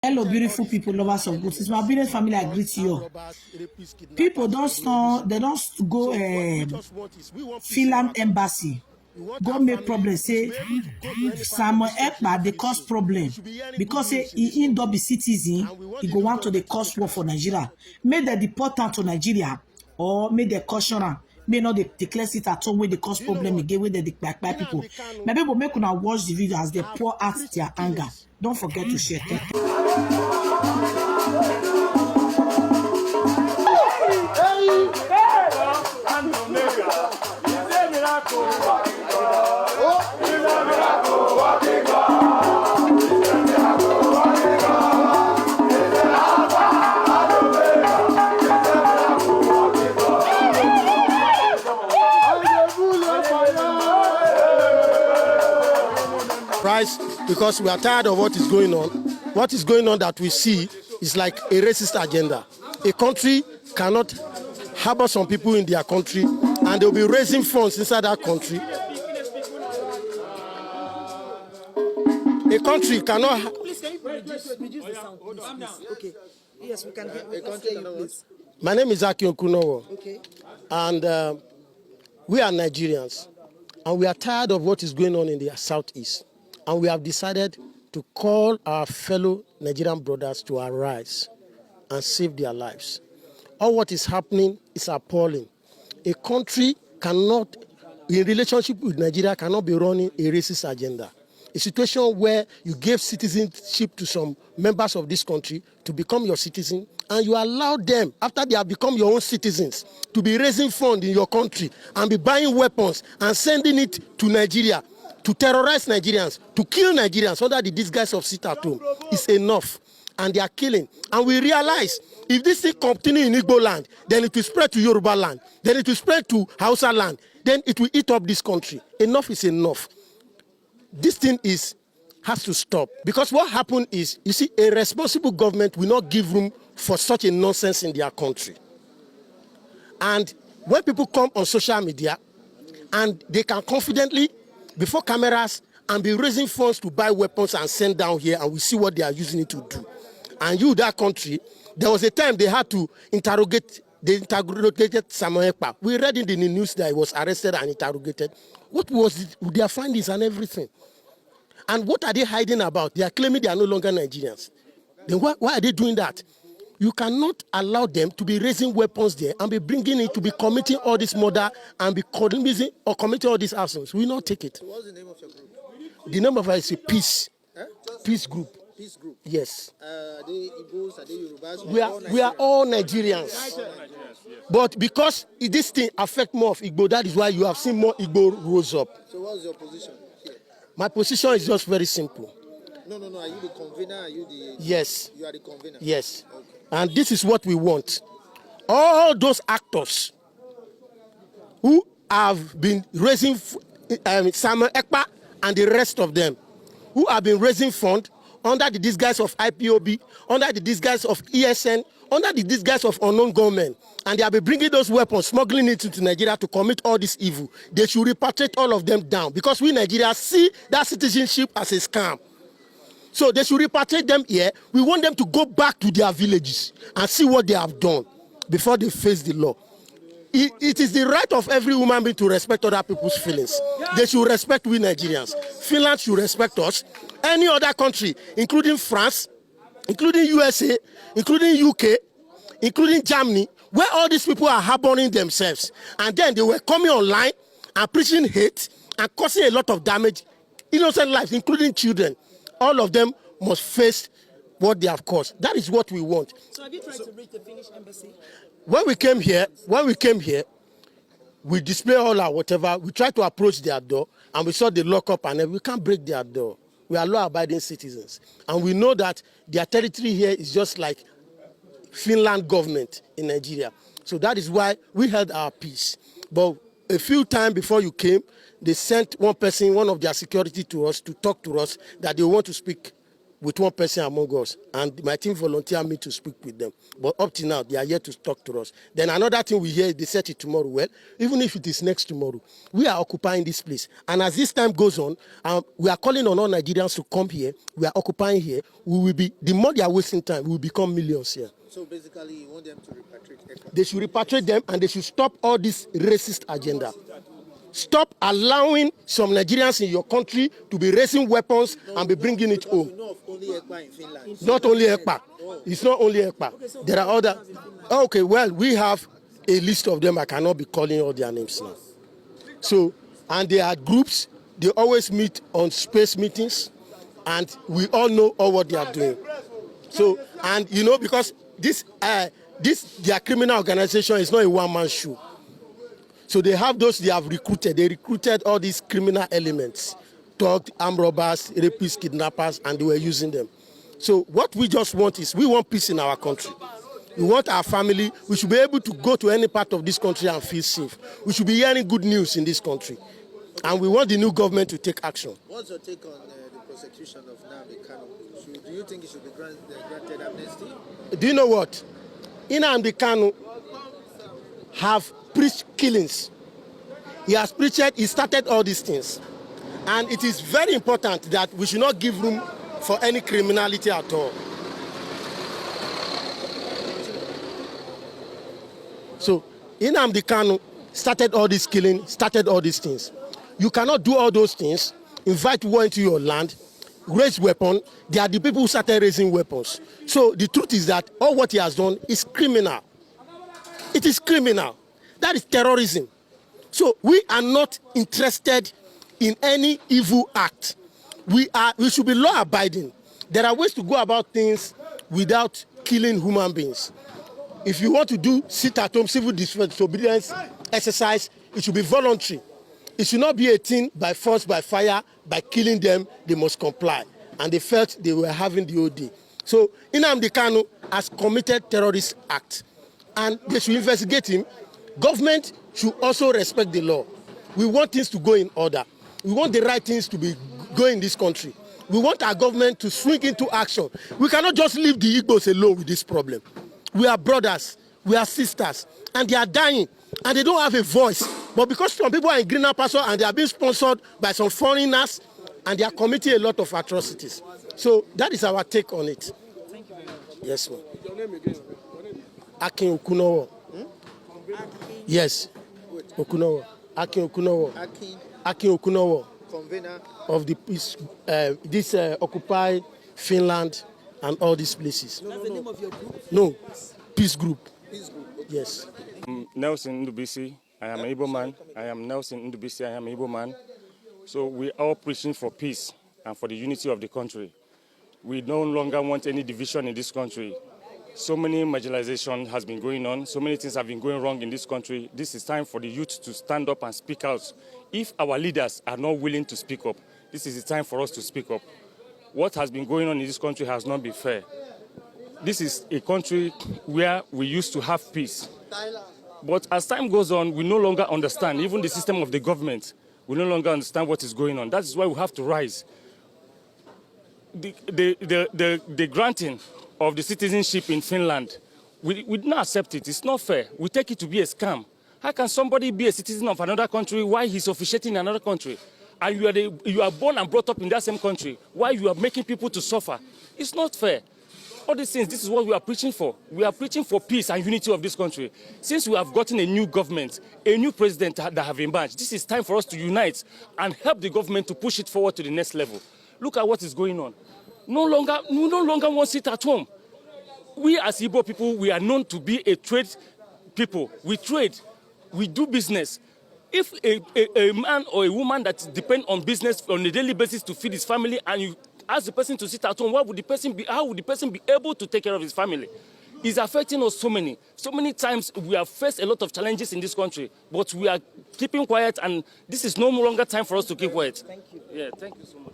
Hello, beautiful people, lovers of good. It's my business family. I greet you. People they don't go Finland embassy. Go make problem. Say Simon Ekpa they cause problem because say he end up be citizen. He go want to the cause war for Nigeria. May they deport him to Nigeria or may they caution him. May not they declare it at home where they cause problem again where they back people. My people make una watch the video as they pour out their anger. Don't forget to share. Because we are tired of what is going on. What is going on that we see is like a racist agenda. A country cannot harbor some people in their country and they'll be raising funds inside that country. A country cannot... Please, can you reduce the sound, please? Okay. Yes, we can hear you, please. My name is Aki Okunowo. Okay. And we are Nigerians. And we are tired of what is going on in the southeast. And we have decided to call our fellow Nigerian brothers to arise and save their lives. All what is happening is appalling. A country cannot, in relationship with Nigeria, cannot be running a racist agenda. A situation where you gave citizenship to some members of this country to become your citizen, and you allow them, after they have become your own citizens, to be raising funds in your country and be buying weapons and sending it to Nigeria, to terrorize Nigerians, to kill Nigerians under the disguise of sit at home is enough. And they are killing. And we realize if this thing continues in Igbo land, then it will spread to Yoruba land, then it will spread to Hausa land, then it will eat up this country. Enough is enough. This thing has to stop. Because what happened is, you see, a responsible government will not give room for such a nonsense in their country. And when people come on social media and they can confidently before cameras and be raising funds to buy weapons and send down here, and we see what they are using it to do. And you, that country, there was a time they had to they interrogated Simon Ekpa. We read in the news that he was arrested and interrogated. What was their findings and everything? And what are they hiding about? They are claiming they are no longer Nigerians. Then why are they doing that? You cannot allow them to be raising weapons there and be bringing it to be committing all this murder and be committing all these actions. We will not take it. So what's the name of your group? The name of it is a peace. Huh? Peace group. Peace group. Yes. Are they Igbos? Are they Yorubas? We are all Nigerians. But because this thing affects more of Igbo, that is why you have seen more Igbo rose up. So what's your position here? My position is just very simple. No. Are you the convener? Are you the... Yes. You are the convener? Yes. Okay. And this is what we want. All those actors who have been raising Simon Ekpa and the rest of them, who have been raising funds under the disguise of IPOB, under the disguise of ESN, under the disguise of unknown government, and they have been bringing those weapons, smuggling it into Nigeria to commit all this evil. They should repatriate all of them down, because we Nigerians see that citizenship as a scam. So they should repatriate them here. We want them to go back to their villages and see what they have done before they face the law. It is the right of every human being to respect other people's feelings. They should respect we Nigerians. Finland should respect us. Any other country, including France, including USA, including UK, including Germany, where all these people are harboring themselves. And then they were coming online and preaching hate and causing a lot of damage, innocent lives, including children. All of them must face what they have caused. That is what we want. So have you tried to reach the Finnish embassy? When we came here, we display all our whatever. We tried to approach their door, and we saw the lockup, and we can't break their door. We are law-abiding citizens, and we know that their territory here is just like Finland government in Nigeria. So that is why we held our peace. But a few times before you came, they sent one person, one of their security to us, to talk to us that they want to speak with one person among us, and my team volunteered me to speak with them. But up to now, they are yet to talk to us. Then another thing we hear is they set it tomorrow. Well, even if it is next tomorrow, we are occupying this place. And as this time goes on, we are calling on all Nigerians to come here. We are occupying here. We will be, the more they are wasting time, we will become millions here. So basically, you want them to repatriate Ekpa? They should repatriate them, and they should stop all this racist agenda. Stop allowing some Nigerians in your country to be raising weapons and be bringing it home. You know of only Ekpa in Finland? Not only Ekpa. It's not only Ekpa. There are other. Okay, well, we have a list of them. I cannot be calling all their names now. So, and they are groups. They always meet on space meetings, and we all know all what they are doing. So, and you know, because their criminal organization is not a one-man show. So they have those they have recruited. They recruited all these criminal elements, thugs, armed robbers, rapists, kidnappers, and they were using them. So what we just want is, we want peace in our country. We want our family. We should be able to go to any part of this country and feel safe. We should be hearing good news in this country. And we want the new government to take action. What's your take on the prosecution of NNAMDI KANU? Do you think it should be granted amnesty? Do you know what? NNAMDI KANU have preached killings. He has preached, he started all these things. And it is very important that we should not give room for any criminality at all. So, NNAMDI KANU started all this killing, started all these things. You cannot do all those things, invite war into your land, raise weapons. They are the people who started raising weapons. So the truth is that all what he has done is criminal. It is criminal. That is terrorism. So we are not interested in any evil act. We should be law-abiding. There are ways to go about things without killing human beings. If you want to do sit-at-home civil disobedience exercise, it should be voluntary. It should not be a thing by force, by fire, by killing them. They must comply. And they felt they were having the OD. So NNAMDI KANU has committed terrorist act, and they should investigate him. Government should also respect the law. We want things to go in order. We want the right things to be going in this country. We want our government to swing into action. We cannot just leave the Igbos alone with this problem. We are brothers, we are sisters, and they are dying, and they don't have a voice. But because some people are in greener pasture and they are being sponsored by some foreigners, and they are committing a lot of atrocities. So that is our take on it. Thank you very much. Yes, ma'am. Your name again? Akin Okunowo. Yes. Okunowo. Akin Okunowo. Akin Okunowo. Convener of the peace, this Occupy Finland and all these places. That's the name of your group? No, peace group. Peace Group. Yes. Nelson Ndubisi. I am an Igbo man. I am Nelson Ndubisi. I am an Igbo man. So we are all preaching for peace and for the unity of the country. We no longer want any division in this country. So many marginalization has been going on. So many things have been going wrong in this country. This is time for the youth to stand up and speak out. If our leaders are not willing to speak up, this is the time for us to speak up. What has been going on in this country has not been fair. This is a country where we used to have peace. But as time goes on, we no longer understand, even the system of the government, we no longer understand what is going on. That is why we have to rise. The granting of the citizenship in Finland, we did not accept it. It's not fair. We take it to be a scam. How can somebody be a citizen of another country while he's officiating in another country? And you are born and brought up in that same country while you are making people to suffer? It's not fair. All these things, this is what we are preaching for. We are preaching for peace and unity of this country. Since we have gotten a new government, a new president that have emerged, this is time for us to unite and help the government to push it forward to the next level. Look at what is going on. We no longer want to sit at home. We as Igbo people, we are known to be a trade people. We trade, we do business. If a man or a woman that depend on business on a daily basis to feed his family, and you ask the person to sit at home, how would the person be able to take care of his family? It's affecting us so many times. We have faced a lot of challenges in this country, but we are keeping quiet, and this is no longer time for us to keep quiet. Thank you. Yeah, thank you so much.